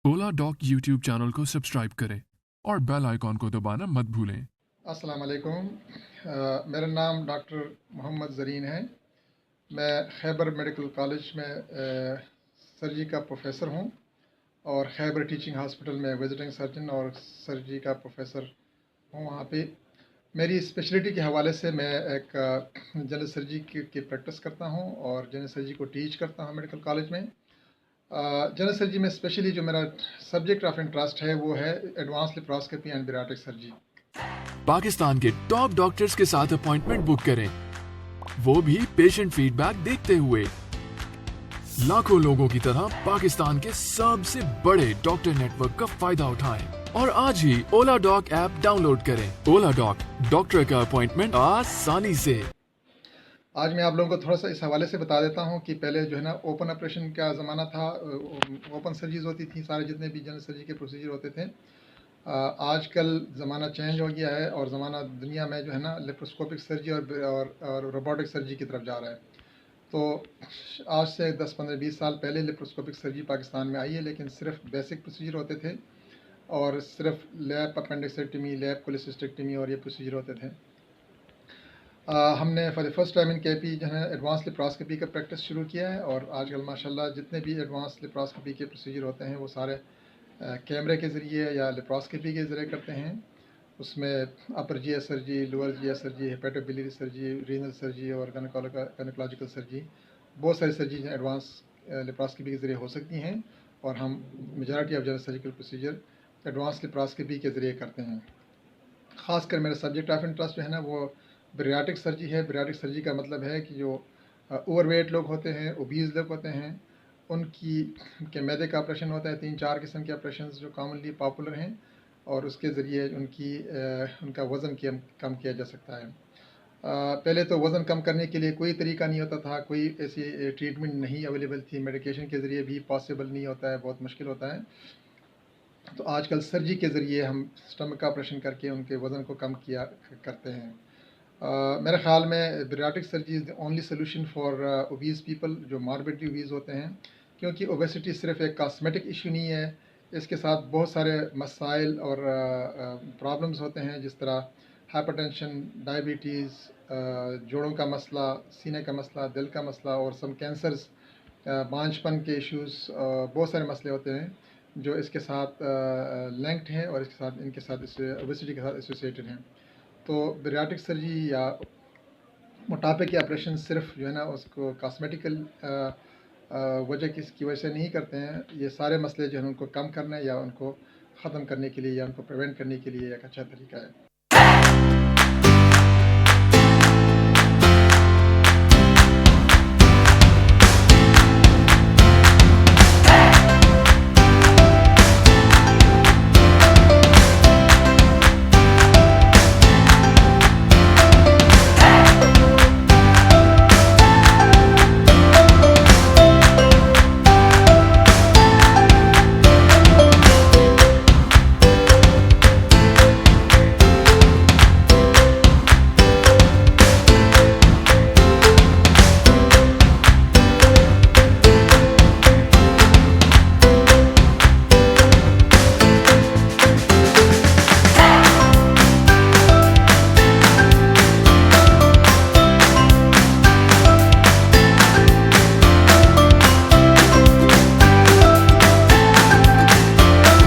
ओला dock YouTube channel को subscribe करें और बेल आइकॉन को दबाना मत भूलें। अस्सलाम वालेकुम। मेरा नाम डॉक्टर मोहम्मद ज़रीन है। मैं खैबर मेडिकल कॉलेज में सर्जरी का प्रोफेसर हूँ और खैबर टीचिंग हॉस्पिटल में विजिटिंग सर्जन और सर्जरी का प्रोफेसर हूँ वहाँ पे। मेरी स्पेशलिटी के हवाले से मैं एक जनरल सर्जरी की प्रैक्टिस करता हूँ और जनरल सर्जरी को टीच करता हूँ मेडिकल कॉलेज में। जनरल सर्जरी में स्पेशली जो मेरा सब्जेक्ट ऑफ इंटरेस्ट है वो है advance laparoscopy and bariatric surgery. Pakistan के टॉप डॉक्टर्स के साथ अपॉइंटमेंट बुक करें, वो भी पेशेंट फीडबैक देखते हुए। लाखों लोगों की तरह पाकिस्तान के सबसे बड़े डॉक्टर नेटवर्क का फायदा उठाएं और आज ही ओला डॉक ऐप डाउनलोड करें। ओला डॉक, डॉक्टर का अपॉइंटमेंट आसानी से। आज मैं आप लोगों को थोड़ा सा इस हवाले से बता देता हूँ कि पहले जो है ना ओपन ऑपरेशन का ज़माना था। ओपन सर्जरीज होती थी, सारे जितने भी जनरल सर्जरी के प्रोसीजर होते थे। आजकल ज़माना चेंज हो गया है और ज़माना दुनिया में जो है ना लेप्रोस्कोपिक सर्जरी और रोबोटिक सर्जरी की तरफ जा रहा है। तो आज से 10-15-20 साल पहले लेप्रोस्कोपिक सर्जरी पाकिस्तान में आई है, लेकिन सिर्फ बेसिक प्रोसीजर होते थे और सिर्फ लैप अपेंडिक्सेक्टमी, लैप कोलेसिस्टेक्टमी और ये प्रोसीजर होते थे। हमने for the first time in KP जो है एडवांस लेप्रोस्कोपी का प्रैक्टिस शुरू किया है और आजकल माशाल्लाह जितने भी एडवांस लेप्रोस्कोपी के प्रोसीजर होते हैं वो सारे कैमरे के ज़रिए या लेप्रोस्कोपी के ज़रिए करते हैं। उसमें upper G S surgery, lower G S surgery, hepatobiliary surgery, renal surgery और गायनेकोलॉजिकल सर्जरी, बहुत सारी सर्जरी एडवांस लेप्रोस्कोपी के ज़रिए हो सकती हैं और हम majority of general surgical procedure advance laparoscopy के ज़रिए करते हैं। ख़ासकर मेरा सब्जेक्ट ऑफ इंटरेस्ट जो है ना वो बैरियाट्रिक सर्जरी है। बैरियाट्रिक सर्जरी का मतलब है कि जो ओवरवेट लोग होते हैं, ओबीज़ लोग होते हैं, उनकी के मैदे का ऑपरेशन होता है। 3-4 किस्म के ऑपरेशन जो कॉमनली पॉपुलर हैं और उसके ज़रिए उनका वज़न कम किया जा सकता है। पहले तो वज़न कम करने के लिए कोई तरीका नहीं होता था, कोई ऐसी ट्रीटमेंट नहीं अवेलेबल थी, मेडिकेशन के ज़रिए भी पॉसिबल नहीं होता है, बहुत मुश्किल होता है। तो आजकल सर्जरी के ज़रिए हम स्टमक का ऑपरेशन करके उनके वज़न को कम किया करते हैं। मेरे ख़्याल में bariatric surgery is the only solution for obese people जो मॉर्बिडली ओबीज़ होते हैं, क्योंकि ओबेसिटी सिर्फ एक कॉस्मेटिक इशू नहीं है, इसके साथ बहुत सारे मसाइल और प्रॉब्लम्स होते हैं, जिस तरह हाइपरटेंशन, डायबिटीज़, जोड़ों का मसला, सीने का मसला, दिल का मसला और सम कैंसर्स, बांझपन के इश्यूज़, बहुत सारे मसले होते हैं जो इसके साथ लिंक्ड हैं और इनके साथ ओबेसिटी के साथ एसोसिएटेड हैं। तो बैरियाट्रिक सर्जरी या मोटापे के ऑपरेशन सिर्फ जो है ना उसको कॉस्मेटिकल वजह की वजह से नहीं करते हैं। ये सारे मसले जो हैं उनको कम करना या उनको ख़त्म करने के लिए या उनको प्रिवेंट करने के लिए एक अच्छा तरीका है।